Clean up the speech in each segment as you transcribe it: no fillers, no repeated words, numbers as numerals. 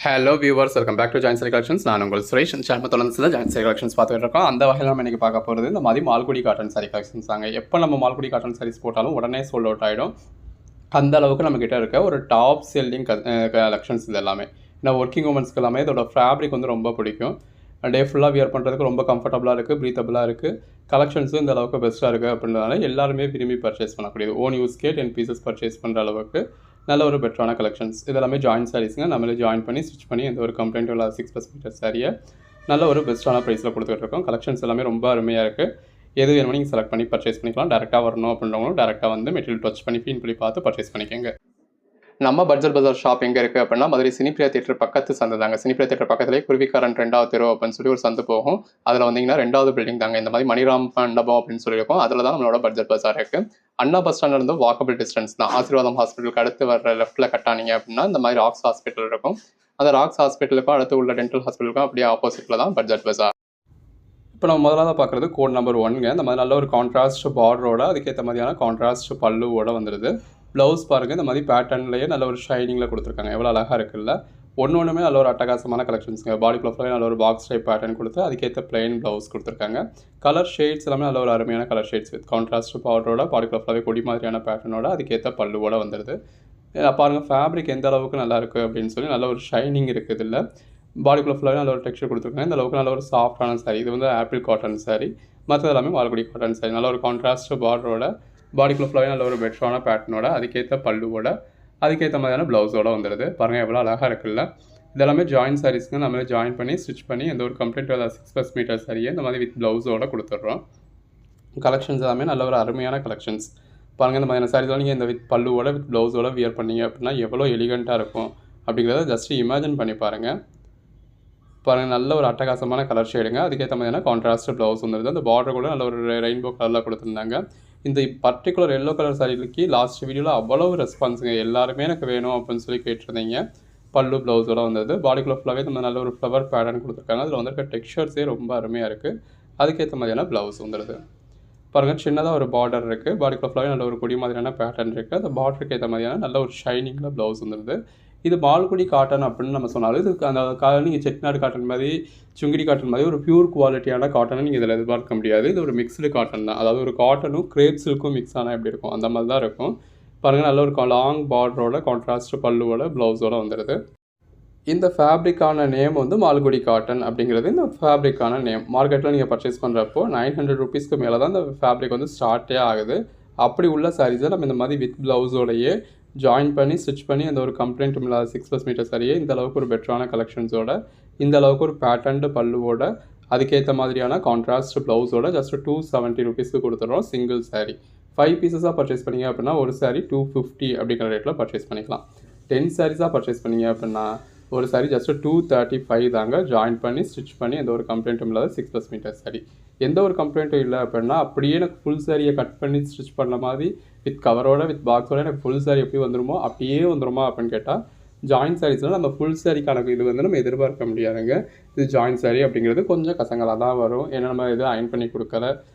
Hello viewers, welcome back to join sari collections. நான் உங்கள் Suresh. Channel தொடர்ந்து ஜாயின் சாரி கலெக்ஷன்ஸ் பார்த்துட்டு இருக்கோம். அந்த வகையில் நம்ம இன்றைக்கி பார்க்க போகிறது இந்த மாதிரி மால்குடி காட்டன் சாரி கலெக்ஷன்ஸ் தாங்க. எப்போ நம்ம மால்குடி காட்டன் சாரீஸ் போட்டாலும் உடனே சோல்ட் அவுட் ஆகிடும். அந்த அளவுக்கு நம்மக்கிட்ட இருக்க ஒரு டாப் செல்லிங் கலெக்ஷன்ஸ் இது எல்லாமே. ஏன்னா ஒர்க்கிங் உமன்ஸ்க்கு எல்லாமே இதோட ஃபேப்ரிக் வந்து ரொம்ப பிடிக்கும். டே ஃபுல்லாக வியர் பண்ணுறதுக்கு ரொம்ப கம்ஃபர்டபுளாக இருக்குது, ப்ரீத்தபுளாக இருக்குது. கலெக்ஷன்ஸும் இந்த அளவுக்கு பெஸ்ட்டாக இருக்குது அப்படின்றதுனால எல்லாருமே விரும்பி பர்ச்சேஸ் பண்ணக்கூடியது. ஓன் யூஸ்க்கே 10 பீசஸ் பர்ச்சேஸ் பண்ணுற அளவுக்கு நல்ல ஒரு பெட்டரான கலெக்ஷன்ஸ். இதெல்லாமே ஜாயின் சாரீஸுங்க. நம்மளே ஜாயின் பண்ணி ஸ்டிச் பண்ணி எந்த ஒரு கம்ப்ளைண்ட்டும் இல்லாத 6+ மீட்டர் சாரியை நல்ல ஒரு பெஸ்ட்டான ப்ரைஸில் கொடுத்துட்டு இருக்கோம். கலெக்ஷன்ஸ் எல்லாமே ரொம்ப அருமையாக இருக்குது. எது வேணுமோ நீங்கள் செலக்ட் பண்ணி பர்ச்சேஸ் பண்ணிக்கலாம். டேரெக்டாக வரணும் அப்படின்றவங்களும் டேரெக்டாக வந்து மெட்டீரியல் டச் பண்ணி ஃபீல் பண்ணி பார்த்து பர்ச்சேஸ் பண்ணிக்கோங்க. நம்ம பட்ஜெட் பஜார் ஷாப் எங்கே இருக்குது அப்படின்னா மதுரை சினிப்பிரியா தியேட்டர் பக்கத்து சந்து தாங்க. சினிப்பிரியா தியேட்டர் பக்கத்துலேயே குருவிக்காரன் 2வது தெரு அப்படின்னு சொல்லி ஒரு சந்து போகும். அதில் வந்தீங்கன்னா 2வது பில்டிங் தாங்க. இந்த மாதிரி மணிராம் மண்டபம் அப்படின்னு சொல்லியிருக்கோம். அதில் தான் நம்மளோட பட்ஜெட் பஜார் இருக்குது. அண்ணா பஸ் ஸ்டாண்ட்லேருந்து வாக்கபிள் டிஸ்டன்ஸ் தான். ஆசீர்வாதம் ஹாஸ்பிட்டலுக்கு அடுத்து வர லெஃப்ட்டில் கட்டானீங்க அப்படின்னா இந்த மாதிரி ராக்ஸ் ஹாஸ்பிட்டல் இருக்கும். அந்த ராக்ஸ் ஹாஸ்பிட்டலுக்கும் அடுத்து உள்ள டென்டல் ஹாஸ்பிட்டலுக்கும் அப்படியே ஆப்போசிட்டில் தான் பட்ஜெட் பஜார். இப்போ நம்ம முதலாக பார்க்குறது கோட் நம்பர் 1ங்க. இந்த மாதிரி நல்ல ஒரு கான்ட்ராஸ்ட் பார்டரோட அதுக்கேற்ற மாதிரியான கான்ட்ராஸ்ட் பல்லுவோட வந்துடுது. ப்ளவுஸ் பாருங்கள், இந்த மாதிரி பேட்டர்ன்லேயே நல்ல ஒரு ஷைனிங்கில் கொடுத்துருக்காங்க. எவ்வளோ அழகாக இருக்குல்ல. ஒன்றுமே நல்ல ஒரு அட்டகாசமான கலெக்ஷன்ஸுங்க. பாடிக்குள்ள ஃபுல்லாக நல்ல ஒரு பாக்ஸ் டைப் பேட்டர்ன் கொடுத்து அதுக்கேற்ற பிளைன் ப்ளவுஸ் கொடுத்துருக்காங்க. கலர் ஷேட்ஸ் எல்லாமே நல்ல ஒரு அருமையான கலர் ஷேட்ஸ் வித் கான்ட்ராஸ்ட் பார்டரோட பாடிக்குள்ள ஃபுல்லாகவே கொடி மாதிரியான பேட்டர்னோட அதுக்கேற்ற பல்லுவோட வந்துடுது. பாருங்கள் ஃபேப்ரிக் எந்த அளவுக்கு நல்லா இருக்குது அப்படின்னு சொல்லி நல்ல ஒரு ஷைனிங் இருக்குது. இல்லை பாடிக்குள்ள ஃபுல்லாகவே நல்ல ஒரு டெக்ஸ்சர் கொடுத்துருக்காங்க. இந்த அளவுக்கு நல்ல ஒரு சாஃப்டான சாரி. இது வந்து ஆப்பிள் காட்டன் சாரி. மற்றது எல்லாமே மால்குடி காட்டன் சாரி. நல்ல ஒரு கான்ட்ராஸ்ட் பார்டரோட பாடிக்குள்ள ஃபுல்லாகவே நல்ல ஒரு பெட்டரான பேட்டர்னோட அதுக்கேற்ற பல்லுவோட அதுக்கேற்ற மாதிரியான ப்ளவுஸோட வந்துடுது. பாருங்கள் எவ்வளோ அழகாக இருக்குல்ல. இதெல்லாமே ஜாயின் சாரீஸ்க்கு நம்மளே ஜாயின் பண்ணி ஸ்டிச் பண்ணி எந்த ஒரு கம்ப்ளீட் 6+ மீட்டர் சாரியை இந்த மாதிரி வித் ப்ளவுஸோட கொடுத்துட்றோம். கலெக்ஷன்ஸ் எல்லாமே நல்ல ஒரு அருமையான கலெக்ஷன்ஸ். பாருங்கள் இந்த மாதிரியான சாரீஸ்லாம் நீங்கள் இந்த வித் பல்லுவோட வித் ப்ளவுஸோட வியர் பண்ணீங்க அப்படின்னா எவ்வளோ எலிகண்ட்டாக இருக்கும் அப்படிங்கிறத ஜஸ்ட் இமேஜின் பண்ணி பாருங்கள். பாருங்கள் நல்ல ஒரு அட்டகாசமான கலர் ஷேடுங்க. அதுக்கேற்ற மாதிரியான கான்ட்ராஸ்ட் ப்ளவுஸ் வந்துடுது. அந்த பார்டர் கூட நல்ல ஒரு ரெயின்போ கலரில் கொடுத்துருந்தாங்க. இந்த பர்டிகுலர் எல்லோ கலர் சாரிக்கு லாஸ்ட் வீடியோவில் அவ்வளோ ரெஸ்பான்ஸுங்க. எல்லாருமே எனக்கு வேணும் அப்படின்னு சொல்லி கேட்டிருந்தீங்க. பல்லு ப்ளவுஸோட வந்தது. பாடிக்குள்ள ஃபுல்லாகவே நம்ம நல்ல ஒரு ஃப்ளவர் பேட்டர்ன் கொடுத்துருக்காங்க. அதில் வந்துருக்க டெக்ஸ்சர்ஸே ரொம்ப அருமையாக இருக்குது. அதுக்கேற்ற மாதிரியான ப்ளவுஸ் வந்துடுது. பாருங்கள் சின்னதாக ஒரு பார்டர் இருக்குது. பாடிக்குள்ள ஃபுல்லாகவே நல்ல ஒரு கொடி மாதிரியான பேட்டர்ன் இருக்குது. அந்த பார்டருக்கு ஏற்ற மாதிரியான நல்ல ஒரு ஷைனிங்கில் ப்ளவுஸ் வந்துடுது. இது மால்குடி காட்டன் அப்படின்னு நம்ம சொன்னாலும் இதுக்கு அந்த நீங்கள் செட்டிநாடு காட்டன் மாதிரி சுங்கிடி காட்டன் மாதிரி ஒரு பியூர் குவாலிட்டியான காட்டனை நீங்கள் இதில் எதிர்பார்க்க முடியாது. இது ஒரு மிக்ஸ்டு காட்டன் தான். அதாவது ஒரு காட்டனும் கிரேப் சில்க்கும் மிக்ஸ் ஆனால் எப்படி இருக்கும் அந்த மாதிரி தான் இருக்கும். பாருங்கள் நல்ல ஒரு லாங் பார்டரோட கான்ட்ராஸ்ட் பல்லுவோட ப்ளவுஸோட வந்துடுது. இந்த ஃபேப்ரிக்கான நேம் வந்து மால்குடி காட்டன் அப்படிங்கிறது இந்த ஃபேப்ரிக்கான நேம். மார்க்கெட்டில் நீங்கள் பர்ச்சேஸ் பண்ணுறப்போ 900 ருபீஸ்க்கு மேலே தான் இந்த ஃபேப்ரிக் வந்து ஸ்டார்ட்டே ஆகுது. அப்படி உள்ள சாரீஸை நம்ம இந்த மாதிரி வித் ப்ளவுஸோடையே ஜாயின் பண்ணி ஸ்டிச் பண்ணி அந்த ஒரு கம்ப்ளைண்ட் இல்லாத 6+ மீட்டர் சாரியே இந்த அளவுக்கு ஒரு பெட்டரான கலெக்ஷன்ஸோட இந்த அளவுக்கு ஒரு பேட்டர்ன்டு பல்லுவோட அதுக்கேற்ற மாதிரியான கான்ட்ராஸ்ட் ப்ளவுஸோட ஜஸ்ட் 270 ருபீஸ்க்கு கொடுத்துட்றோம் சிங்கிள் சாரீ. 5 பீசஸாக பர்ச்சேஸ் பண்ணிங்க அப்படின்னா ஒரு சாரீ 250 அப்படிங்கிற ரேட்டில் பர்ச்சேஸ் பண்ணிக்கலாம். 10 சாரீஸாக பர்ச்சேஸ் பண்ணிங்க அப்படின்னா ஒரு சாரீ ஜஸ்ட் 235 தாங்க. ஜாயின் பண்ணி ஸ்டிச் பண்ணி எந்த ஒரு கம்ப்ளைண்ட்டும் இல்லாத 6+ மீட்டர் சாரீ. எந்த ஒரு கம்ப்ளைண்ட்டும் இல்லை அப்படின்னா அப்படியே எனக்கு ஃபுல் சாரியை கட் பண்ணி ஸ்டிச் பண்ண மாதிரி வித் கவரோட வித் பாக்ஸோட எனக்கு ஃபுல் சாரி எப்படி வந்துருமோ அப்படியே வந்துருமா அப்படின்னு கேட்டால் ஜாயின் சாரீஸ்னால் நம்ம ஃபுல் சாரிக்கான இது வந்து நம்ம எதிர்பார்க்க முடியாதுங்க. இது ஜாயின் சாரி அப்படிங்கிறது கொஞ்சம் கசங்களாக தான் வரும். ஏன்னா நம்ம எதுவும் அயன் பண்ணி கொடுக்கல.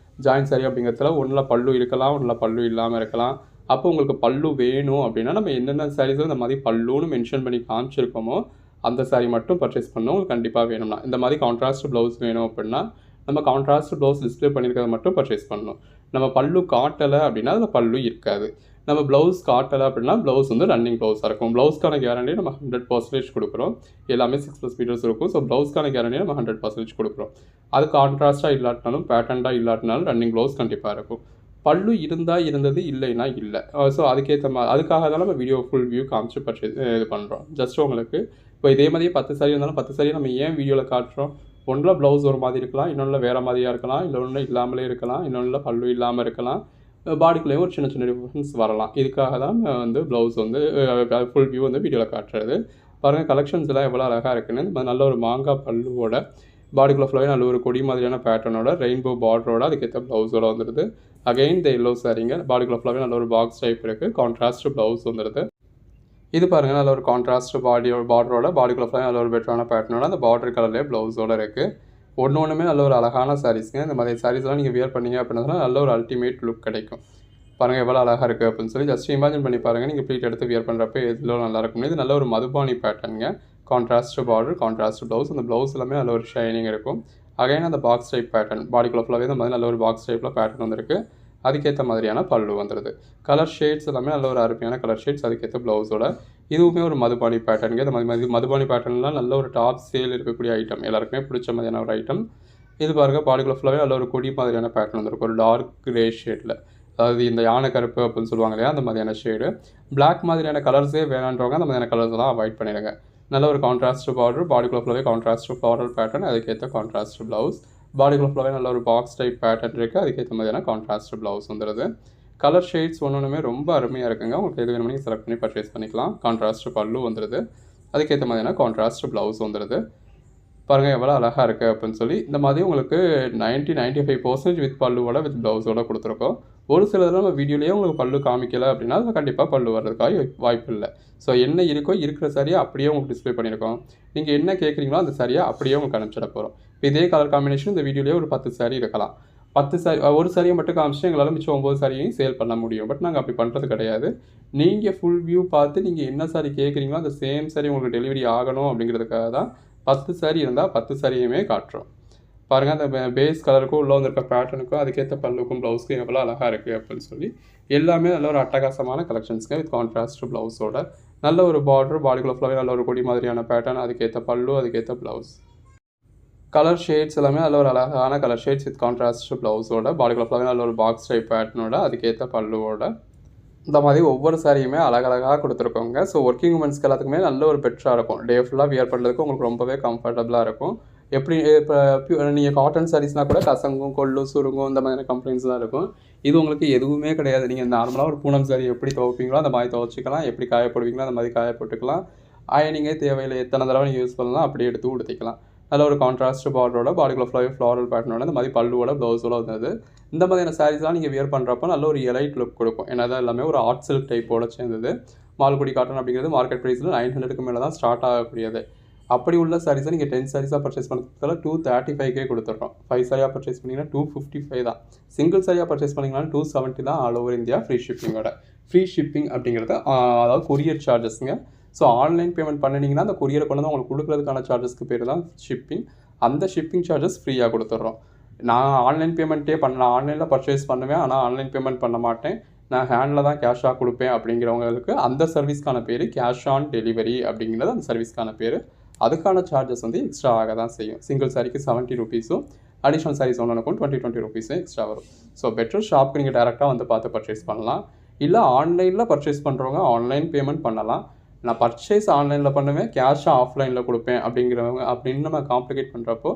ஜாயின் சாரி அப்படிங்கிறதுல ஒன்றில் பல்லு இருக்கலாம், ஒன்றில் பல்லு இல்லாமல் இருக்கலாம். அப்போ உங்களுக்கு பல்லு வேணும் அப்படின்னா நம்ம எந்தெந்த சாரீஸில் இந்த மாதிரி பல்லுன்னு மென்ஷன் பண்ணி காமிச்சிருக்கோமோ அந்த சாரீ மட்டும் பர்ச்சேஸ் பண்ணணும். உங்களுக்கு கண்டிப்பாக வேணும்னா இந்த மாதிரி கான்ட்ராஸ்ட் ப்ளவுஸ் வேணும் அப்படின்னா நம்ம கான்ட்ராஸ்ட் ப்ளவுஸ் டிஸ்பிளே பண்ணியிருக்கிறத மட்டும் பர்ச்சேஸ் பண்ணணும். நம்ம பல்லு காட்டலை அப்படின்னா அதில் பல்லு இருக்காது. நம்ம ப்ளவுஸ் காட்டலை அப்படின்னா ப்ளவுஸ் வந்து ரன்னிங் ப்ளவுஸாக இருக்கும். ப்ளவுஸ்க்கான கேரண்டி நம்ம 100% கொடுக்குறோம். எல்லாமே 6+ மீட்டர்ஸ் இருக்கும். ஸோ ப்ளவுஸ்க்கான கேரண்டி நம்ம 100% கொடுக்குறோம். அது கான்ட்ராஸ்ட்டாக இல்லாட்டினாலும் பேட்டர்ன்டாக இல்லாட்டினாலும் ரன்னிங் ப்ளவுஸ் கண்டிப்பாக இருக்கும். பல்லு இருந்தால் இருந்தது, இல்லைன்னா இல்லை. ஸோ அதுக்கேற்ற மாதிரி அதுக்காக தான் நம்ம வீடியோ ஃபுல் வியூ காமிச்சு பர்ச்சேஸ் இது பண்ணுறோம். ஜஸ்ட் உங்களுக்கு இப்போ இதே மாதிரியே 10 சாரி இருந்தாலும் 10 சாரியை நம்ம ஏன் வீடியோவில் காட்டுறோம்? ஒன்றில் ப்ளவுஸ் ஒரு மாதிரி இருக்கலாம், இன்னொன்றில் வேறு மாதிரியாக இருக்கலாம், இன்னொன்று இல்லாமலே இருக்கலாம், இன்னொன்றில் பல்லு இல்லாமல் இருக்கலாம், பாடிக்குள்ளேயும் ஒரு சின்ன சின்ன டிஃப்ரென்ஸ் வரலாம். இதுக்காக தான் வந்து ப்ளவுஸ் வந்து ஃபுல் வியூ வந்து வீடியோவில் காட்டுறது. பாருங்கள் கலெக்ஷன்ஸ் எல்லாம் எவ்வளோ அழகாக இருக்குன்னு. இந்த நல்ல ஒரு மாங்காய் பல்லுவோட பாடிக்குள்ள ஃபுல்லாகவே நல்ல ஒரு கொடி மாதிரியான பேட்டர்னோட ரெயின்போ பார்டரோட அதுக்கேற்ற ப்ளவுஸோட வந்துடுது. அகைன் த எல்லோ சாரிங்க. பாடிக்குள்ள ஃபுல்லாகவே நல்ல ஒரு பாக்ஸ் டைப் இருக்குது. கான்ட்ராஸ்ட் ப்ளவுஸ் வந்துடுது. இது பாருங்கள் நல்ல ஒரு கான்ட்ராஸ்ட் பார்டரோட பாடிக்குள்ள ஃபுல்லாக நல்ல ஒரு பெட்டரான பேட்டர்னோட அந்த பார்டர் கலர்லேயே ப்ளவுஸோட இருக்குது. ஒன்றுமே நல்ல ஒரு அழகான சாரீஸ்ங்க. இந்த மாதிரி சாரீஸ்லாம் நீங்கள் வியர் பண்ணீங்க அப்படின்னா நல்ல ஒரு அல்டிமேட் லுக் கிடைக்கும். பாருங்கள் எவ்வளோ அழகாக இருக்குது அப்படின்னு சொல்லி ஜஸ்ட் இமேஜின் பண்ணி பாருங்கள். நீங்கள் ப்ளீட் எடுத்து வியர் பண்ணுறப்ப எவ்வளோ நல்லாயிருக்கும். இது நல்ல ஒரு மதுபானி பேட்டர்னுங்க. Contrast border, contrast blouse. அந்த ப்ளவுஸ் எல்லாமே நல்ல ஒரு ஷைனிங் இருக்கும். அகைன் அந்த பாக்ஸ் டைப் பேட்டர்ன் பாடிக்குள்ள ஃபுல்லாகவே இந்த மாதிரி நல்ல ஒரு பாக்ஸ் டைப்பில் பேட்டர்ன் வந்திருக்கு. அதுக்கேற்ற மாதிரியான பல்லு வந்துடுது. கலர் ஷேட்ஸ் எல்லாமே நல்ல ஒரு அருமையான கலர் ஷேட்ஸ், அதுக்கேற்ற ப்ளவுஸோட. இதுவுமே ஒரு மதுபானி பேட்டர்னுங்க. இந்த மாதிரி மதுபானி பேட்டர்ன்லாம் நல்ல ஒரு டாப் சேல் இருக்கக்கூடிய ஐட்டம், எல்லாருக்குமே பிடிச்ச மாதிரியான ஒரு ஐட்டம். இது பாருங்கள், பாடிக்குள்ள ஃபுல்லாகவே நல்ல ஒரு கொடி மாதிரியான பேட்டர்ன் வந்துருக்கும், ஒரு டார்க் கிரே ஷேடில். அதாவது இந்த யானை கருப்பு அப்படின்னு சொல்லுவாங்க இல்லையா, அந்த மாதிரியான ஷேடு. பிளாக் மாதிரியான கலர்ஸே வேணான்றவங்க அந்த மாதிரியான கலர்ஸ் எல்லாம் அவாய்ட் பண்ணிடுங்க. நல்ல ஒரு கான்ட்ராஸ்ட் பார்டர், பாடிக்குள்ள ஃபுல்லாகவே கான்ட்ராஸ்ட் ஃப்ளாரல் பேட்டர்ன், அதுக்கேற்ற கான்ட்ராஸ்ட் ப்ளவுஸ். பாடிக்குள்ள ஃபுல்லாகவே நல்ல ஒரு பாக்ஸ் டைப் பேட்டர்ன் இருக்குது, அதுக்கேற்ற மாதிரியான கான்ட்ராஸ்ட் ப்ளவுஸ் வந்துடுது. கலர் ஷேட்ஸ் ஒன்றுமே ரொம்ப அருமையாக இருக்குங்க. உங்களுக்கு எது வேணுமோ நீங்கள் செலக்ட் பண்ணி பர்ச்சேஸ் பண்ணிக்கலாம். கான்ட்ராஸ்ட் பல்லு வந்துடுது, அதுக்கேற்ற மாதிரியான கான்ட்ராஸ்ட் ப்ளவுஸ் வந்துடுது. பாருங்கள் எவ்வளோ அழகாக இருக்குது அப்படின்னு சொல்லி. இந்த மாதிரி உங்களுக்கு 95% வித் பல்லுவோட வித் ப்ளவுஸோட கொடுத்துருக்கோம். ஒரு சிலதில் நம்ம வீடியோலேயே உங்களுக்கு பல்லு காமிக்கலை அப்படின்னா அதில் கண்டிப்பாக பல்லு வர்றதுக்காக வாய்ப்பு இல்லை. ஸோ என்ன இருக்கோ இருக்கிற சரியாக அப்படியே உங்களுக்கு டிஸ்பிளே பண்ணியிருக்கோம். நீங்கள் என்ன கேட்குறீங்களோ அந்த சரியாக அப்படியே உங்களுக்கு அனுப்பிச்சிட போகிறோம். இப்போ இதே கலர் காம்பினேஷன் இந்த வீடியோலேயே ஒரு 10 சாரி இருக்கலாம். 10 சாரி ஒரு சாரியை மட்டும் காமிச்சு எங்களால் மிச்சம் 9 சாரியையும் சேல் பண்ண முடியும். பட் நாங்கள் அப்படி பண்ணுறது கிடையாது. நீங்கள் ஃபுல் வியூ பார்த்து நீங்கள் என்ன சாரி கேட்குறீங்களோ அந்த சேம் சாரி உங்களுக்கு டெலிவரி ஆகணும் அப்படிங்கிறதுக்காக தான் 10 சாரி இருந்தால் 10 சாரியுமே காட்டுறோம். பாருங்கள், அந்த பேஸ் கலருக்கும் உள்ளே வந்திருக்க பேட்டர்னுக்கும் அதுக்கேற்ற பல்லுக்கும் ப்ளவுஸ்க்கும் எவ்வளோ அழகாக இருக்குது அப்படின்னு சொல்லி. எல்லாமே நல்ல ஒரு அட்டகாசமான கலெக்ஷன்ஸுங்க வித் கான்ட்ராஸ்ட் ப்ளவுஸோட. நல்ல ஒரு பார்டர், பாடிக்குள்ள ஃபுல்லாகவே நல்ல ஒரு கொடி மாதிரியான பேட்டர்ன், அதுக்கேற்ற பல்லு, அதுக்கேற்ற ப்ளவுஸ். கலர் ஷேட்ஸ் எல்லாமே நல்ல ஒரு அழகான கலர் ஷேட்ஸ் வித் கான்ட்ராஸ்ட் ப்ளவுஸோட. பாடிக்குள்ள ஃபுல்லாகவே நல்ல ஒரு பாக்ஸ் டைப் பேட்டர்னோட, அதுக்கேற்ற பல்லுவோட. இந்த மாதிரி ஒவ்வொரு சாரியுமே அழகழகாக கொடுத்துருக்கோங்க. ஸோ ஒர்க்கிங் உமன்ஸ்க்கு எல்லாத்துக்குமே நல்ல ஒரு பெட்டராக இருக்கும். டே ஃபுல்லாக வியர் பண்ணுறதுக்கு உங்களுக்கு ரொம்பவே கம்ஃபர்டபுளாக இருக்கும். எப்படி இப்போ நீங்கள் காட்டன் சாரீஸ்னால் கூட கசங்கும், கொள்ளும், சுருங்கும் இந்த மாதிரியான கம்ப்ளைண்ட்ஸ்லாம் இருக்கும். இது உங்களுக்கு எதுவுமே கிடையாது. நீங்கள் நார்மலாக ஒரு பூனம் சாரி எப்படி துவைப்பீங்களோ அந்த மாதிரி துவைச்சிக்கலாம், எப்படி காயப்படுவீங்களோ அந்த மாதிரி காய போட்டுக்கலாம். அயனிங்கே தேவையில்லை, எத்தனை தடவை நீங்கள் யூஸ் பண்ணலாம் அப்படியே எடுத்து உடுத்திக்கலாம். நல்ல ஒரு கான்ட்ராஸ்ட் பார்டரோட, பாடிக்குள்ள ஃபுல்லாகவே ஃப்ளாரல் பேட்டர்னோட, இந்த மாதிரி பல்லுவோட ப்ளவுஸோட வந்தது. இந்த மாதிரியான சாரீஸ்லாம் நீங்கள் வியர் பண்ணுறப்போ நல்ல ஒரு எலைட் லுக் கொடுக்கும். ஏன்னா தான் எல்லாமே ஒரு ஆர்ட் சில்க் டைப்போட சேர்ந்தது. மால்குடி காட்டன் அப்படிங்கிறது மார்க்கெட் ப்ரைஸில் 900க்கு மேலே தான் ஸ்டார்ட் ஆகக்கூடியது. அப்படி உள்ள சாரீஸை நீங்கள் 10 சாரீஸாக பர்ச்சேஸ் பண்ணுறதுல 235K கொடுத்துட்றோம். 5 சாரியாக பர்ச்சேஸ் பண்ணிங்கன்னா 255 தான். சிங்கிள் சாரியாக பர்ச்சேஸ் பண்ணிங்கன்னா 270 தான் ஆல் ஓவர் இந்தியா ஃப்ரீ ஷிப்பிங்கோட. ஃப்ரீ ஷிப்பிங் அப்படிங்கிறது அதாவது கொரியர் சார்ஜஸ்ங்க. ஸோ ஆன்லைன் பேமெண்ட் பண்ணிங்கன்னா அந்த கொரியரை கொண்டு வந்து உங்களுக்கு கொடுக்குறதுக்கான சார்ஜஸ்க்கு பேர் தான் ஷிப்பிங். அந்த ஷிப்பிங் சார்ஜஸ் ஃப்ரீயாக கொடுத்துட்றோம். நான் ஆன்லைன் பேமெண்ட்டே பண்ணலாம், ஆன்லைனில் பர்ச்சேஸ் பண்ணுவேன், ஆனால் ஆன்லைன் பேமெண்ட் பண்ண மாட்டேன், நான் ஹேண்டில் தான் கேஷாக கொடுப்பேன் அப்படிங்கிறவங்களுக்கு அந்த சர்வீஸ்க்கான பேர் கேஷ் ஆன் டெலிவரி அப்படிங்கிறது அந்த சர்வீஸ்க்கான பேர். அதுக்கான சார்ஜஸ் வந்து எக்ஸ்ட்ரா ஆக தான் செய்யும். சிங்கிள் சாரிக்கு 70 ருபீஸும், அடிஷ்னல் சாரீஸ் ஒன்றுக்கும் 20 ருபீஸும் எக்ஸ்ட்ரா வரும். ஸோ பெட்டர் ஷாப்புக்கு நீங்கள் டேரெக்டாக வந்து பார்த்து பர்ச்சேஸ் பண்ணலாம். இல்லை ஆன்லைனில் பர்ச்சேஸ் பண்ணுறவங்க ஆன்லைன் பேமெண்ட் பண்ணலாம். நான் பர்ச்சேஸ் ஆன்லைனில் பண்ணுவேன், கேஷாக ஆஃப்லைனில் கொடுப்பேன் அப்படிங்கிறவங்க அப்படின்னு நம்ம காம்ப்ளிகேட் பண்ணுறப்போ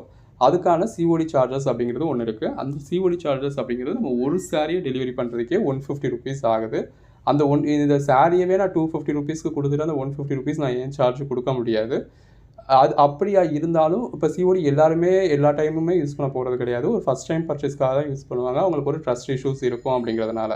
அதுக்கான சிஓடி சார்ஜஸ் அப்படிங்கிறது ஒன்று இருக்குது. அந்த சிஓடி சார்ஜஸ் அப்படிங்கிறது நம்ம ஒரு சாரியை டெலிவரி பண்ணுறதுக்கே 150 ருபீஸ் ஆகுது. அந்த இந்த சாரியவே நான் 250 ருபீஸ்க்கு கொடுத்துட்டு அந்த 150 ருபீஸ் நான் ஏன் சார்ஜ் கொடுக்க முடியாது. அது அப்படியா இருந்தாலும் இப்போ சிஓடி எல்லாருமே எல்லா டைமுமே யூஸ் பண்ண போகிறது கிடையாது. ஒரு ஃபஸ்ட் டைம் பர்ச்சேஸ்க்காக தான் யூஸ் பண்ணுவாங்க. அவங்களுக்கு ஒரு ட்ரஸ்ட் இஷ்யூஸ் இருக்கும் அப்படிங்கிறதுனால.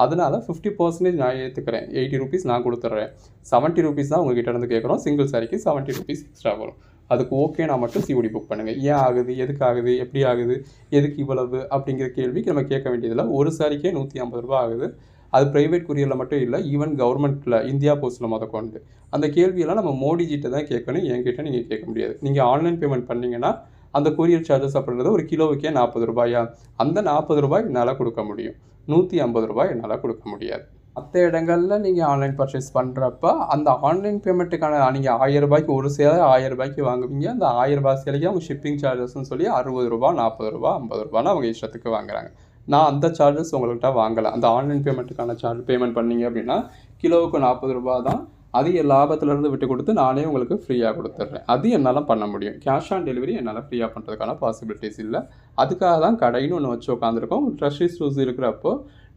அதனால் 50% நான் ஏற்றுக்கிறேன். 80 ருபீஸ் நான் கொடுத்துட்றேன். 70 ருபீஸ் தான் உங்ககிட்ட இருந்து கேட்குறோம். சிங்கிள் சாரிக்கு 70 ருபீஸ் எக்ஸ்ட்ரா வரும். அதுக்கு ஓகேனா மட்டும் சிஓடி புக் பண்ணுங்கள். ஏன் ஆகுது, எதுக்கு ஆகுது, எப்படி ஆகுது, எதுக்கு இவ்வளவு அப்படிங்கிற கேள்விக்கு நம்ம கேட்க வேண்டியதில்லை. ஒரு சாரிக்கே 150 ரூபா ஆகுது. அது ப்ரைவேட் கொரியரில் மட்டும் இல்லை, ஈவன் கவர்மெண்ட்டில் இந்தியா போஸ்ட்டில் முதற்கொண்டு அந்த கேள்வியெல்லாம் நம்ம மோடிஜிட்ட தான் கேட்கணும். என்கிட்ட நீங்கள் கேட்க முடியாது. நீங்கள் ஆன்லைன் பேமெண்ட் பண்ணிங்கன்னா அந்த கொரியர் சார்ஜஸ் அப்படின்றது ஒரு கிலோவுக்கே 40 ரூபாயா, அந்த 40 ரூபாய் என்னால் கொடுக்க முடியும். 150 ரூபாய் என்னால் கொடுக்க முடியாது. மற்ற இடங்களில் நீங்கள் ஆன்லைன் பர்ச்சேஸ் பண்ணுறப்ப அந்த ஆன்லைன் பேமெண்ட்டுக்கான நீங்கள் 1000 ரூபாய்க்கு ஒரு சேலை 1000 ரூபாய்க்கு வாங்குவீங்க. அந்த 1000 ரூபாய் சேலைக்கு அவங்க ஷிப்பிங் சார்ஜஸ்ன்னு சொல்லி 60 ரூபா, 40 ரூபா, 50 ரூபான்னு அவங்க இஷ்டத்துக்கு வாங்குறாங்க. நான் அந்த சார்ஜஸ் உங்கள்கிட்ட வாங்கலை. அந்த ஆன்லைன் பேமெண்ட்டுக்கான பேமெண்ட் பண்ணிங்க அப்படின்னா கிலோவுக்கு 40 ரூபா தான். அது லாபத்திலேருந்து விட்டு கொடுத்து நானே உங்களுக்கு ஃப்ரீயாக கொடுத்துட்றேன். அது என்னால் பண்ண முடியும். கேஷ் ஆன் டெலிவரி என்னால் ஃப்ரீயாக பண்ணுறதுக்கான பாசிபிலிட்டிஸ் இல்லை. அதுக்காக தான் கடைன்னு ஒன்று வச்சு உட்காந்துருக்கோம். ட்ரஸ்ட் இஷ்யூஸ் இருக்கிறப்போ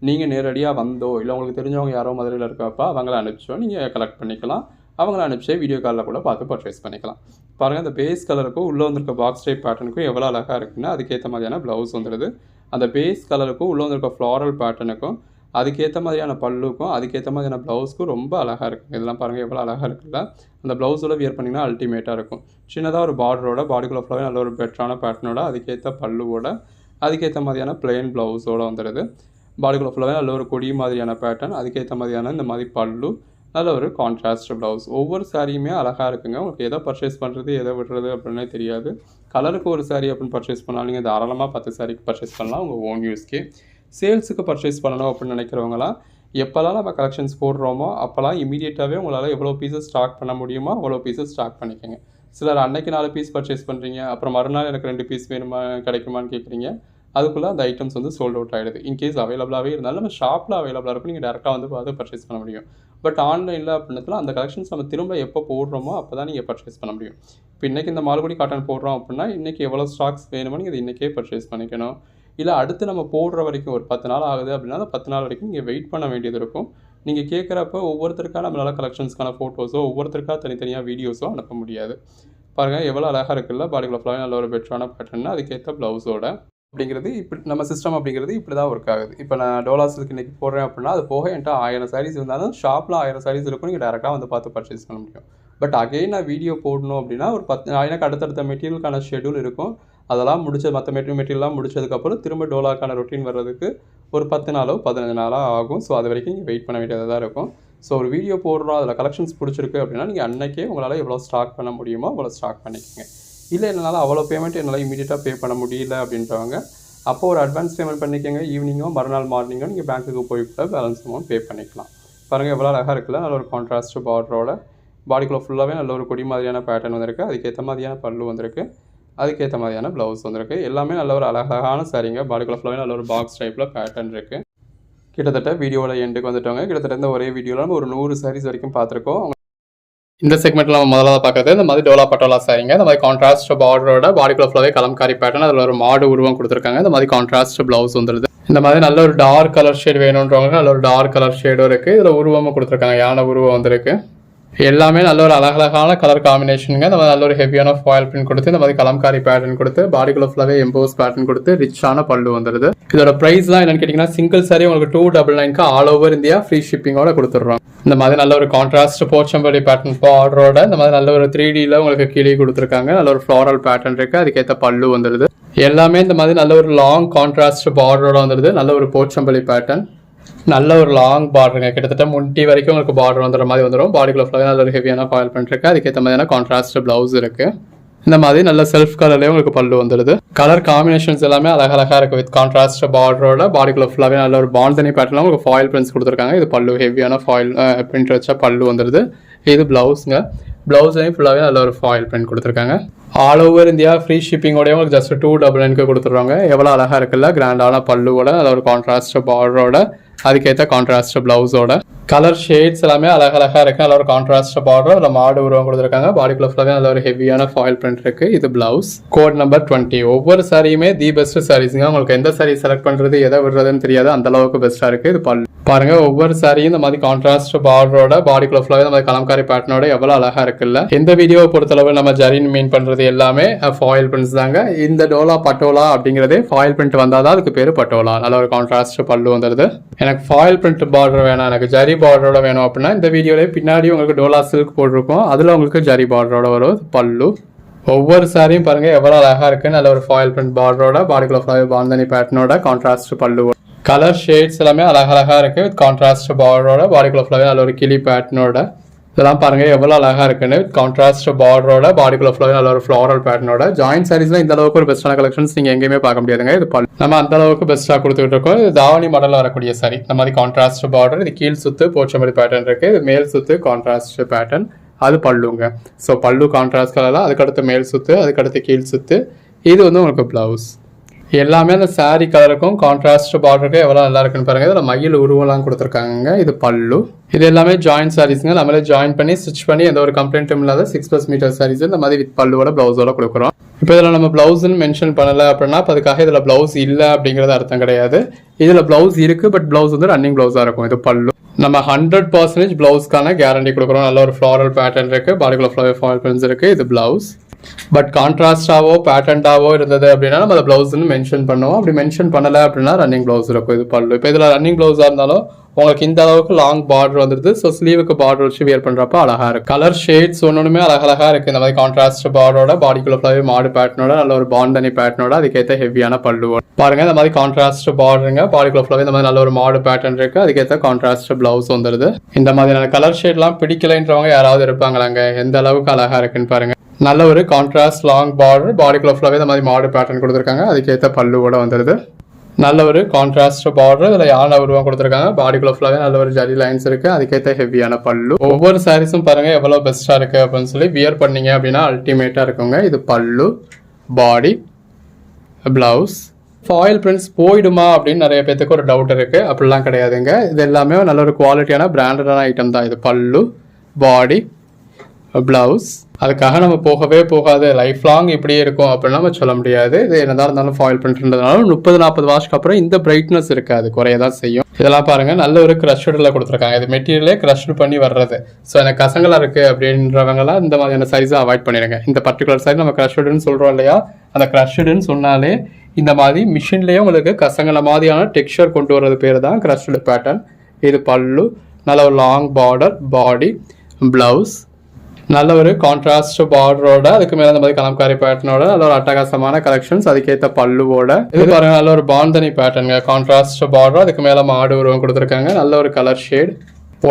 நீங்கள் நேரடியாக வந்தோ இல்லை உங்களுக்கு தெரிஞ்சவங்க யாரோ மதுரையில் இருக்கப்போ அவங்கள அனுப்பிச்சோ நீங்கள் கலெக்ட் பண்ணிக்கலாம். அவங்கள அனுப்பிச்சே வீடியோ காலில் கூட பார்த்து பர்ச்சேஸ் பண்ணிக்கலாம். பாருங்கள், அந்த பேஸ் கலருக்கும் உள்ளே வந்திருக்க பாக்ஸ் டைப் பேட்டர்னுக்கும் எவ்வளோ அழகாக இருக்குன்னா அதுக்கேற்ற மாதிரியான ப்ளவுஸ் வந்துடுது. அந்த பேஸ் கலருக்கும் உள்ளே வந்திருக்க ஃப்ளாரல் பேட்டர்னுக்கும் அதுக்கேற்ற மாதிரியான பல்லுக்கும் அதுக்கேற்ற மாதிரியான ப்ளவுஸ்க்கும் ரொம்ப அழகாக இருக்கும். இதெல்லாம் பாருங்கள் எவ்வளோ அழகாக இருக்குல்ல. அந்த ப்ளவுஸோட வியர் பண்ணிங்கன்னா அல்டிமேட்டாக இருக்கும். சின்னதாக ஒரு பார்டரோட, பாடிக்குள்ள ஃபுல்லாகவே நல்ல ஒரு பெட்டரான பேட்டர்னோட, அதுக்கேற்ற பல்லுவோட, அதுக்கேற்ற மாதிரியான பிளெயின் ப்ளவுஸோடு வந்துடுது. பாடிக்குள்ள ஃபுல்லாகவே நல்ல ஒரு கொடி மாதிரியான பேட்டர்ன், அதுக்கேற்ற மாதிரியான இந்த மாதிரி பல்லு, நல்ல ஒரு கான்ட்ராஸ்ட் ப்ளவுஸ். ஒவ்வொரு சாரியுமே அழகாக இருக்குங்க. உங்களுக்கு எதை பர்ச்சேஸ் பண்ணுறது எதை விடுறது அப்படின்னே தெரியாது. கலருக்கு ஒரு சாரி அப்படின்னு பர்ச்சேஸ் பண்ணாலும் நீங்கள் தாராளமாக 10 சாரிக்கு பர்ச்சேஸ் பண்ணலாம் உங்கள் ஓன் யூஸ்க்கே. சேல்ஸுக்கு பர்ச்சேஸ் பண்ணணும் அப்படின்னு நினைக்கிறவங்களாம் எப்போல்லாம் நம்ம கலெக்ஷன்ஸ் போடுறோமோ அப்போல்லாம் இமீடியட்டாகவே உங்களால் எவ்வளோ பீஸஸ் ஸ்டாக் பண்ண முடியுமோ அவ்வளோ பீஸஸ் ஸ்டாக் பண்ணிக்கோங்க. சிலர் அன்னைக்கு 4 பீஸ் பர்ச்சேஸ் பண்ணுறீங்க, அப்புறம் மறுநாள் எனக்கு 2 பீஸ் வேணுமா கிடைக்குமான்னு கேட்குறீங்க. அதுக்குள்ளே அந்த ஐட்டம்ஸ் வந்து சோல்ட் அவுட் ஆகிடுது. இன்கேஸ் அவைலபிளாகவே இருந்தாலும் நம்ம ஷாப்பில் அவைலபிளாக இருக்கும், நீங்கள் டேரெக்டாக வந்து பார்த்து பர்ச்சேஸ் பண்ண முடியும். பட் ஆன்லைனில் அப்படின்றதுல அந்த கலெக்ஷன்ஸ் நம்ம திரும்ப எப்போ போடுறோமோ அப்போ தான் நீங்கள் பர்ச்சேஸ் பண்ண முடியும். இப்போ இன்றைக்கி இந்த மால்குடி காட்டன் போடுறோம் அப்படின்னா இன்றைக்கி எவ்வளோ ஸ்டாக்ஸ் வேணுமோ நீங்கள் இன்றைக்கே பர்ச்சேஸ் பண்ணிக்கணும். இல்லை அடுத்து நம்ம போடுற வரைக்கும் ஒரு 10 நாள் ஆகுது அப்படின்னா அந்த 10 நாள் வரைக்கும் நீங்கள் வெயிட் பண்ண வேண்டியது இருக்கும். நீங்கள் கேட்குறப்ப ஒவ்வொருத்தருக்காக நம்மளால் கலெக்ஷன்ஸ்க்கான ஃபோட்டோஸோ ஒவ்வொருத்தருக்காக தனித்தனியாக வீடியோஸோ அனுப்ப முடியாது. பாருங்கள் எவ்வளோ அழகாக இருக்குல்ல, பாடிக்குள்ள ஃபுல்லாக நல்ல ஒரு பெட்டரான பேட்டர்னா அதுக்கேற்ற ப்ளவுஸோட அப்படிங்கிறது இப்படி நம்ம சிஸ்டம் அப்படிங்கிறது இப்படி தான் ஒர்க் ஆகுது. இப்போ நான் டோலா சில்க் இன்றைக்கி போடுறேன் அப்படின்னா அது போக என்கிட்ட 1000 சாரீஸ் இருந்தாலும் ஷாப்பில் 1000 சாரீஸ் இருக்கும், நீங்கள் டேரெக்டாக வந்து பார்த்து பர்ச்சேஸ் பண்ண முடியும். பட் அகைன் நான் வீடியோ போடணும் அப்படின்னா ஒரு 10 எனக்கு அடுத்தடுத்த மெட்டீரியலுக்கான ஷெடியூல் இருக்கும். அதெல்லாம் மற்ற மெட்டீரியல்லாம் முடிச்சதுக்கப்புறம் திரும்ப டோலாக்கான ரொட்டீன் வர்றதுக்கு ஒரு 10 நாளோ 15 நாளோ ஆகும். ஸோ அது வரைக்கும் நீங்கள் வெயிட் பண்ண வேண்டியதாக தான் இருக்கும். ஸோ ஒரு வீடியோ போடுறோம், அதில் கலெக்ஷன்ஸ் பிடிச்சிருக்கு அப்படின்னா நீங்கள் அன்றைக்கே உங்களால் எவ்வளோ ஸ்டாக் பண்ண முடியுமோ அவ்வளோ ஸ்டாக் பண்ணிக்கோங்க. இல்லை என்னால் அவ்வளோ பேமெண்ட் என்னால் இமீடியட்டாக பே பண்ண முடியல அப்படின்றவங்க அப்போ ஒரு அட்வான்ஸ் பேமெண்ட் பண்ணிக்கோங்க. ஈவினிங்கோ மறுநாள் மார்னிங்கோ நீங்கள் பேங்க்குக்கு போய் கூட பேலன்ஸ் அமௌண்ட் பே பண்ணிக்கலாம். பாருங்கள் எவ்வளோ அழகாக இருக்குல்ல, நல்ல ஒரு கான்ட்ராஸ்ட் பார்டரோட பாடிக்குள்ளே ஃபுல்லாகவே நல்ல ஒரு கொடி மாதிரியான பேட்டர்ன் வந்திருக்கு. அதுக்கேற்ற மாதிரியான பல்லு வந்திருக்கு, அதுக்கேற்ற மாதிரியான ப்ளவுஸ் வந்திருக்கு. எல்லாமே நல்ல ஒரு அழகான சாரீங்க. பாடிக்குள்ளே ஃபுல்லாகவே நல்ல ஒரு பாக்ஸ் டைப்பில் பேட்டர்ன் இருக்குது. கிட்டத்தட்ட வீடியோவில் எண்டுக்கு வந்துட்டோங்க. கிட்டத்தட்ட இந்த ஒரே வீடியோவில் நம்ம ஒரு 100 சாரீஸ் வரைக்கும் பார்த்துருக்கோம். இந்த செக்மெண்ட்டில் நம்ம முதல்ல பார்க்குறது இந்த மாதிரி டோலா பட்டோலா சாரீங்க. இந்த மாதிரி கான்ட்ராஸ்ட் பார்டரோட பாடிக்குள்ள ஃபுல்லாகவே கலம்காரி பேட்டர்ன், அதில் ஒரு மாடு உருவம் கொடுத்துருக்காங்க. இந்த மாதிரி கான்ட்ராஸ்ட் ப்ளவுஸ் வந்துடுது. இந்த மாதிரி நல்ல ஒரு டார்க் கலர் ஷேட் வேணுன்றவங்க நல்ல ஒரு டார்க் கலர் ஷேடும் இருக்குது. இதில் உருவமும் கொடுத்துருக்காங்க, யானை உருவம் வந்துருக்கு. எல்லாமே நல்ல ஒரு அழகழகான கலர் காம்பினேஷனுங்க. இந்த மாதிரி நல்ல ஒரு ஹெவியான ஃபாயில் பிரிண்ட் கொடுத்து இந்த மாதிரி கலம்காரி பேட்டர்ன் கொடுத்து பாடிக்குள்ள ஃபுல்லாகவே எம்போஸ் பேட்டர்ன் கொடுத்து ரிச்சான பல்லு வந்துடுது. இதோட ப்ரைஸ்லாம் என்னன்னு கேட்டிங்கன்னா சிங்கிள் சாரி உங்களுக்கு 299 ஆல் ஓவர் இந்தியா ஃப்ரீ ஷிப்பிங்கோட கொடுத்துட்றோம். இந்த மாதிரி நல்ல ஒரு கான்ட்ராஸ்ட் போச்சம்பள்ளி பேட்டர்ன் பார்டரோட இந்த மாதிரி நல்ல ஒரு 3Dல உங்களுக்கு கீழே கொடுத்துருக்காங்க. நல்ல ஒரு ஃப்ளாரல் பேட்டர்ன் இருக்குது, அதுக்கேற்ற பல்லு வந்துடுது. எல்லாமே இந்த மாதிரி நல்ல ஒரு லாங் கான்ட்ராஸ்ட் பார்டரோட வந்துடுது. நல்ல ஒரு போச்சம்பள்ளி பேட்டர்ன், நல்ல ஒரு லாங் பார்டருங்க. கிட்டத்தட்ட முட்டி வரைக்கும் உங்களுக்கு பார்டர் வந்துடுற மாதிரி வந்துடும். பாடிக்குள்ள ஃபுல்லாக நல்ல ஒரு ஹெவியான ஃபாயில் பண்ணிருக்கு, அதுக்கேற்ற மாதிரியான கான்ட்ராஸ்ட் ப்ளவுஸ் இருக்குது. இந்த மாதிரி நல்ல செல்ஃப் கலர்லேயே உங்களுக்கு பல்லு வந்துடுது. கலர் காம்பினேஷன்ஸ் எல்லாமே அழகழகாக இருக்குது. வித் கான்ட்ராஸ்ட் பார்டரோட பாடிக்குள்ள ஃபுல்லாகவே நல்ல ஒரு பாண்டனி பேட்டர்னில் உங்களுக்கு ஃபாயில் பிரிண்ட்ஸ் கொடுத்துருக்காங்க. இது பல்லு ஹெவியான ஃபாயில் பிரிண்ட் வச்சா பல்லு வந்துடுது. இது ப்ளவுஸுங்க. ப்ளவுஸ்லையும் ஃபுல்லாகவே நல்ல ஒரு ஃபாயில் பிரிண்ட் கொடுத்துருக்காங்க. ஆல் ஓவர் இந்தியா ஃப்ரீ ஷிப்பிங்கோடய உங்களுக்கு ஜஸ்ட் 299 கொடுத்துருவாங்க. எவ்வளோ அழகாக இருக்குல்ல, கிராண்டான பல்லுவோட நல்ல ஒரு கான்ட்ராஸ்ட் பார்டரோட அதுக்கேற்ற கான்ட்ராஸ்ட் ப்ளவுஸோட கலர் ஷேட்ஸ் எல்லாமே அழகழகாக இருக்குது. நல்ல ஒரு கான்ட்ராஸ்ட் பார்டர், அதில் மாடு உருவம் கொடுத்துருக்காங்க. பாடிக்குள்ள ஃபுல்லாகவே நல்ல ஒரு ஹெவியான ஃபாயில் பிரிண்ட் இருக்குது. இது ப்ளவுஸ். Code number 20. ஒவ்வொரு சாரியுமே தி பெஸ்ட் சாரீஸுங்க. உங்களுக்கு எந்த சாரீ செலக்ட் பண்ணுறது எதை விடுறதுன்னு தெரியாது, அந்த அளவுக்கு பெஸ்ட்டாக இருக்குது. இது பல்லு பாருங்க, ஒவ்வொரு சாரியும் இந்த மாதிரி கான்ட்ராஸ்ட் பார்டரோட பாடிக்குள்ள ஃபுல்லாகவே இந்த மாதிரி கலம்காரி பேட்டர்னோட எவ்வளோ அழகாக இருக்குல்ல. இந்த வீடியோவை பொறுத்தளவு நம்ம ஜரின் மீன் பண்ணுறது எல்லாமே ஃபாயில் பிரிண்ட்ஸ் தாங்க. இந்த டோலா பட்டோலா அப்படிங்கிறதே ஃபாயில் பிரிண்ட் வந்தால் தான் அதுக்கு பேர் பட்டோலா. நல்ல ஒரு கான்ட்ராஸ்ட் பல்லு வந்துடுது. எனக்கு ஃபாயில் பிரிண்ட் பார்டர் வேணாம், எனக்கு ஜரி பார்டரோட வேணும் அப்படின்னா இந்த வீடியோலேயே பின்னாடி உங்களுக்கு டோலா சில்க் போட்டிருக்கோம், அதில் உங்களுக்கு ஜரி பார்டரோட வரும் பல்லு. ஒவ்வொரு சாரியும் பாருங்க எவ்வளோ அழகாக இருக்குது. நல்ல ஒரு ஃபாயில் பிரிண்ட் பார்டரோட பாடிக்குள்ள ஃபுல்லாகவே பாந்தனி பேட்டர்னோட கான்ட்ராஸ்ட் பல்லு. கலர் ஷேட்ஸ் எல்லாமே அழகழகாக இருக்குது. வித் கான்ட்ராஸ்ட் பார்டரோட பாடிக்குள்ள ஃபுல்லாகவே நல்ல ஒரு கிளி பேட்டர்னோட இதெல்லாம் பாருங்கள் எவ்வளோ அழகாக இருக்குன்னு. வித் கான்ட்ராஸ்ட் பார்டரோட பாடிக்குள்ள ஃபுல்லாகவே நல்ல ஒரு ஃப்ளாரல் பேட்டர்னோட ஜாயின்ட் சாரீஸ்லாம் இந்த அளவுக்கு ஒரு பெஸ்ட்டான கலெக்ஷன்ஸ் நீங்கள் எங்கேயுமே பார்க்க முடியாதுங்க. இது நம்ம அந்த அளவுக்கு பெஸ்ட்டாக கொடுத்துக்கிட்டு இருக்கோம். இது தாவணி மாடலில் வரக்கூடிய சாரி. இந்த மாதிரி கான்ட்ராஸ்ட் பார்டர், இது கீழ் சுத்து போச்சம்பள்ளி பேட்டர்ன் இருக்குது. இது மேல் சுத்து கான்ட்ராஸ்ட் பேட்டர்ன், அது பல்லுங்க. ஸோ பல்லு கான்ட்ராஸ்ட் கலரில், அதுக்கடுத்து மேல் சுத்து, அதுக்கடுத்து கீழ் சுத்து. இது வந்து உங்களுக்கு ப்ளவுஸ். எல்லாமே அந்த சாரீ கலருக்கும் கான்ட்ராஸ்ட் பார்டருக்கு எவ்வளோ நல்லா இருக்குன்னு பாருங்கள். இதில் மயில் உருவெல்லாம் கொடுத்துருக்காங்க. இது பல்லு. இது எல்லாமே ஜாயின்ட் சாரீஸுங்க. நம்மளே ஜாயின் பண்ணி ஸ்டிச் பண்ணி எந்த ஒரு கம்ப்ளைண்ட்டும் இல்லாத 6+ மீட்டர் சாரீஸ் இந்த மாதிரி வித் பல்லுவோட ப்ளவுஸோட கொடுக்குறோம். இப்போ இதில் நம்ம ப்ளவுஸ்ன்னு மென்ஷன் பண்ணலை அப்படின்னா அதுக்காக இதில் ப்ளவுஸ் இல்லை அப்படிங்கிறது அர்த்தம் கிடையாது. இதில் ப்ளவுஸ் இருக்குது, பட் ப்ளவுஸ் வந்து ரன்னிங் ப்ளவுஸாக இருக்கும். இது பல்லு. நம்ம 100% ப்ளவுஸ்க்கான கேரண்டி கொடுக்குறோம். நல்ல ஒரு ஃப்ளாரல் பேட்டர்ன் இருக்குது, பாடிக்குள்ள ஃப்ளவர் ஃபால் பிரிண்ட்ஸ் இருக்குது. இது ப்ளவுஸ். பட் கான்ட்ராஸ்டாவோ பேட்டர்ன்டாவோ இருந்தது அப்படின்னா நம்ம அதை ப்ளவுஸ்ன்னு மென்ஷன் பண்ணுவோம். அப்படி மென்ஷன் பண்ணலை அப்படின்னா ரன்னிங் ப்ளவுஸ் இருக்கும். இது பல்லு. இப்போ இதில் ரன்னிங் ப்ளவுஸாக இருந்தாலும் உங்களுக்கு இந்த அளவுக்கு லாங் பார்டர் வந்துருது. ஸோ ஸ்லீவுக்கு பார்டர் வச்சு வியர் பண்ணுறப்ப அழகாக இருக்குது. கலர் ஷேட்ஸ் ஒன்றுமே அழகழகாக இருக்குது. இந்த மாதிரி கான்ட்ராஸ்ட் பார்டரோட பாடிக்குள்ள ஃபுல்லாகவே மாடு பேட்டர்னோட நல்ல ஒரு பாண்டனி பேட்டர்னோட அதுக்கேற்ற ஹெவியான பல்லுவோட பாருங்கள். இந்த மாதிரி கான்ட்ராஸ்ட் பார்டருங்க பாடிக்குள்ள ஃபுல்லாகவே இந்த மாதிரி நல்ல ஒரு மாடு பேட்டர்ன் இருக்குது. அதுக்கேற்ற கான்ட்ராஸ்ட் ப்ளவுஸ் வந்துடுது. இந்த மாதிரியான கலர் ஷேட்லாம் பிடிக்கலைன்றவங்க யாராவது இருப்பாங்களாங்க. எந்த அளவுக்கு அழகாக இருக்குன்னு பாருங்கள். நல்ல ஒரு கான்ட்ராஸ்ட் லாங் பார்டர் பாடிக்குள்ள ஃபுல்லாகவே இந்த மாதிரி மாடு பேட்டர்ன் கொடுத்துருக்காங்க. அதுக்கேற்ற பல்லுவோட வந்துடுது. நல்ல ஒரு கான்ட்ராஸ்ட் பார்டர் இதில் யானை உருவம் கொடுத்துருக்காங்க. பாடிக்குள்ள ஃபுல்லாகவே நல்ல ஒரு ஜரி லைன்ஸ் இருக்குது. அதுக்கேற்ற ஹெவியான பல்லு. ஒவ்வொரு சாரீஸும் பாருங்கள் எவ்வளோ பெஸ்ட்டாக இருக்குது அப்படின்னு சொல்லி வியர் பண்ணீங்க அப்படின்னா அல்டிமேட்டாக இருக்குங்க. இது பல்லு, பாடி, ப்ளவுஸ். ஃபாயில் பிரிண்ட்ஸ் போயிடுமா அப்படின்னு நிறைய பேத்துக்கு ஒரு டவுட் இருக்குது. அப்படிலாம் கிடையாதுங்க. இது எல்லாமே நல்ல ஒரு குவாலிட்டியான பிராண்டடான ஐட்டம் தான். இது பல்லு, பாடி, ப்ளவுஸ். அதுக்காக நம்ம போகவே போகாது லைஃப் லாங் இப்படியே இருக்கும் அப்படின்னா நம்ம சொல்ல முடியாது. இது என்னதான் இருந்தாலும் ஃபாயில் பிரிண்ட்ன்றதுனால 30-40 வாஷ்க்கு அப்புறம் இந்த பிரைட்னஸ் இருக்காது, குறையதான் செய்யும். இதெல்லாம் பாருங்க நல்ல ஒரு க்ரஷ்டில் கொடுத்துருக்காங்க. இது மெட்டீரியலே க்ரஷ்டு பண்ணி வர்றது. ஸோ எனக்கு கசங்களாக இருக்குது அப்படின்றவங்களாம் இந்த மாதிரியான சைஸை அவாய்ட் பண்ணிடுங்க. இந்த பர்டிகுலர் சைஸ் நம்ம க்ரஷ்டுன்னு சொல்கிறோம் இல்லையா, அந்த க்ரஷ்டுன்னு சொன்னாலே இந்த மாதிரி மிஷின்லேயே உங்களுக்கு கசங்கள மாதிரியான டெக்ஸ்சர் கொண்டு வர்றது பேர் தான் க்ரஷ்டு பேட்டர்ன். இது பல்லு, நல்ல ஒரு லாங் பார்டர், பாடி, ப்ளவுஸ். நல்ல ஒரு கான்ட்ராஸ்ட் பார்டரோட அதுக்கு மேலே அந்த மாதிரி கலம்காரி பேட்டர்னோட நல்ல ஒரு அட்டகாசமான கலெக்ஷன்ஸ். அதுக்கேற்ற பல்லுவோட இது பாருங்க நல்ல ஒரு பாந்தனி பேட்டர்னுங்க. கான்ட்ராஸ்ட் பார்டர் அதுக்கு மேலே மாடு உருவம் கொடுத்துருக்காங்க. நல்ல ஒரு கலர் ஷேட்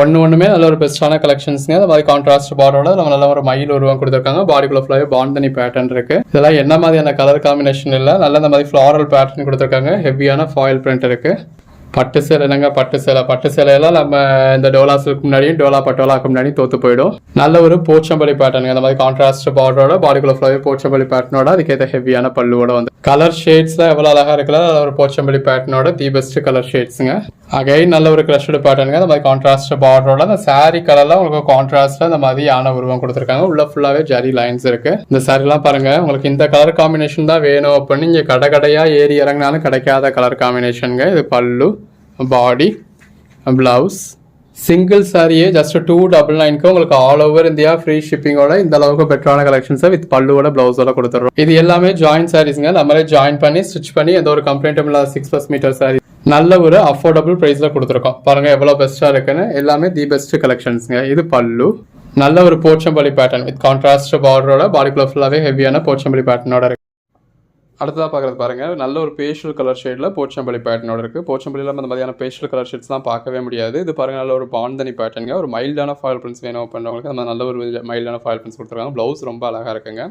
ஒன்றுமே நல்ல ஒரு பெஸ்ட்டான கலெக்ஷன்ஸ்ங்க. அந்த மாதிரி கான்ட்ராஸ்ட் பார்டரோட நம்ம நல்ல ஒரு மயில் உருவம் கொடுத்துருக்காங்க. பாடிக்குள்ள ஃபுல்லாகவே பாந்தனி பேட்டர்ன் இருக்கு. இதெல்லாம் என்ன மாதிரியான கலர் காம்பினேஷன் இல்லை, நல்ல இந்த மாதிரி ஃப்ளாரல் பேட்டர்ன் கொடுத்துருக்காங்க. ஹெவியான ஃபாயில் பிரிண்ட் இருக்கு. பட்டு சேலை என்னங்க, பட்டு சேலையெல்லாம் நம்ம இந்த டோலா சில்க் முன்னாடியும் டோலா பட்டோலாக்கு முன்னாடியும் தோத்து போயிடும். நல்ல ஒரு போச்சம்பள்ளி பேட்டர்னுங்க. அந்த மாதிரி கான்ட்ராஸ்ட் பார்டரோட பாடிக்குள்ள ஃபுல்லாகவே போச்சம்பள்ளி பேட்டர்னோட அதுக்கேற்ற ஹெவியான பல்லுவோட வந்து கலர் ஷேட்ஸ்ல எவ்வளோ அழகா இருக்குல்ல. ஒரு போச்சம்பள்ளி பேட்டர்னோட தி பெஸ்ட் கலர் ஷேட்ஸுங்க. அகைன் நல்ல ஒரு க்ரஷ்டு பேட்டர்னுங்க. அந்த மாதிரி கான்ட்ராஸ்ட் பார்டரோட அந்த சாரி கலர்ல உங்களுக்கு கான்ட்ராஸ்ட்ல இந்த மாதிரி யானை உருவம் கொடுத்துருக்காங்க. உள்ள ஃபுல்லாவே ஜரி லைன்ஸ் இருக்கு. இந்த சாரிலாம் பாருங்க உங்களுக்கு இந்த கலர் காம்பினேஷன் தான் வேணும் அப்படின்னு இங்க கடையா ஏறி இறங்கினாலும் கிடைக்காத கலர் காம்பினேஷனுங்க. இது பல்லு, பாடி, பிளவுஸ். சிங்கிள் சாரியே ஜஸ்ட் 299 உங்களுக்கு ஆல் ஓவர் இந்தியா ஃப்ரீ ஷிப்பிங்கோட இந்த அளவுக்கு பெட்டரான கலெக்ஷன்ஸை வித் பல்லுவோட பிளவுஸோட கொடுத்துறோம். இது எல்லாமே ஜாயின் சாரீஸ்ங்க. நம்மளே ஜாயின் பண்ணி ஸ்டிச் பண்ணி எந்த ஒரு கம்ப்ளைண்ட்டும் இல்லாத 6+ மீட்டர் சாரி நல்ல ஒரு அஃபோர்டபுள் பிரைஸ்ல கொடுத்துருக்கோம். பாருங்க எவ்வளவு பெஸ்டா இருக்குன்னு. எல்லாமே தி பெஸ்ட் கலெக்ஷன்ஸ்ங்க. இது பல்லு, நல்ல ஒரு போச்சம்பள்ளி பேட்டர்ன் வித் கான்ட்ராஸ்ட் பார்டரோட பாடிக்குள்ள ஃபுல்லாவே ஹெவியான போச்சம்பள்ளி பேட்டர்னோட இருக்கு. அடுத்ததாக பார்க்குறது பாருங்கள் நல்ல ஒரு பேஸ்டல் கலர் ஷேடில் போச்சம்பள்ளி பேட்டர்னோட இருக்குது. போச்சம்பள்ளியில் அந்த மாதிரியான பேஸ்டல் கலர் ஷேட்ஸ்லாம் பார்க்கவே முடியாது. இது பாருங்கள் நல்ல ஒரு பாந்தனி பேட்டர்னுங்க. ஒரு மைல்டான ஃபாயில் பிரிண்ட்ஸ் வேணும் பண்ணுறவங்களுக்கு அந்த நல்ல ஒரு மைல்டான ஃபாயில் பிரிண்ட்ஸ் கொடுத்துருக்காங்க. ப்ளவுஸ் ரொம்ப அழகாக இருக்குங்க.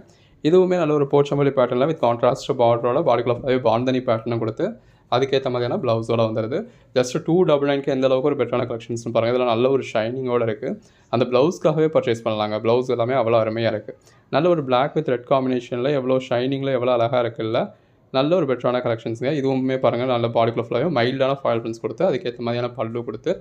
இதுவுமே நல்ல ஒரு போச்சம்பள்ளி பேட்டர்னில் வித் கான்ட்ராஸ்ட் பார்டரோட பாடிக்குள்ள ஃபுல்லாகவே பாந்தனி பேட்டர்னும் கொடுத்து அதுக்கேற்ற மாதிரியான ப்ளவுஸோட வந்துடுது. ஜஸ்ட் 299 எந்த அளவுக்கு ஒரு பெட்டரான கலெக்ஷன்ஸ்னு பாருங்கள். இதில் நல்ல ஒரு ஷைனிங்கோடு இருக்குது. அந்த ப்ளவுஸ்க்காகவே பர்ச்சேஸ் பண்ணலாங்க. ப்ளவுஸ் எல்லாமே அவ்வளோ அருமையாக இருக்குது. நல்ல ஒரு பிளாக் வித் ரெட் காம்பினேஷனில் எவ்வளோ ஷைனிங்கில் எவ்வளோ அழகாக இருக்குல்ல. நல்ல ஒரு பெட்டரான கலெக்ஷன்ஸுங்க. இதுவுமே பாருங்கள் நல்ல பாடிக்குள்ள ஃபுல்லாகவே மைல்டான ஃபாயில் பிரிண்ட்ஸ் கொடுத்து அதுக்கேற்ற மாதிரியான பல்லு கொடுத்து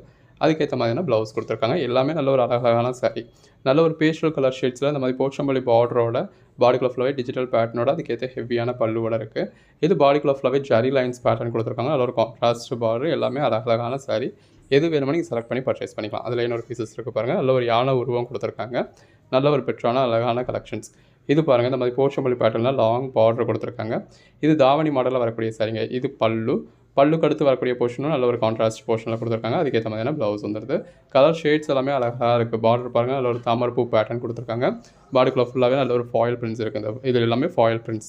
அதுக்கேற்ற மாதிரியான ப்ளவுஸ் கொடுத்துருக்காங்க. எல்லாமே நல்ல ஒரு அழகான சாரி. நல்ல ஒரு பேஸ்டல் கலர் ஷேட்ஸில் இந்த மாதிரி போச்சம்பள்ளி பார்டரோட பாடிக்குள்ள ஃபுல்லாகவே டிஜிட்டல் பேட்டர்னோட அதுக்கேற்ற ஹெவியான பல்லுவோட இருக்குது. இது பாடிக்குள்ள ஃபுல்லாகவே ஜரி லைன்ஸ் பேட்டர்ன் கொடுத்துருக்காங்க. நல்ல ஒரு கான்ட்ராஸ்ட் பார்டர். எல்லாமே அழகான சாரி. எது வேணுமோ நீங்கள் செலக்ட் பண்ணி பர்ச்சேஸ் பண்ணிக்கலாம். அதில் இன்னொரு பீசஸ் இருக்குது பாருங்கள். நல்ல ஒரு யானை உருவம் கொடுத்துருக்காங்க. நல்ல ஒரு பெட்டரான அழகான கலெக்ஷன்ஸ். இது பாருங்கள் இந்த மாதிரி போச்சம்பள்ளி பேட்டர்னில் லாங் பார்டர் கொடுத்துருக்காங்க. இது தாவணி மாடலில் வரக்கூடிய சாரிங்க. இது பல்லுக்கு அடுத்து வரக்கூடிய போர்ஷனும் நல்ல ஒரு கான்ட்ராஸ்ட் போர்ஷனில் கொடுத்துருக்காங்க. அதுக்கேற்ற மாதிரியான ப்ளவுஸ் வந்துடுது. கலர் ஷேட்ஸ் எல்லாமே அழகாக இருக்குது. பார்டர் பாருங்கள் நல்ல ஒரு தாமரைப்பூ பேட்டர்ன் கொடுத்துருக்காங்க. பாடிக்குள்ள ஃபுல்லாகவே நல்ல ஒரு ஃபாயில் பிரிண்ட்ஸ் இருக்குது. இது எல்லாமே ஃபாயில் பிரிண்ட்ஸ் தான்.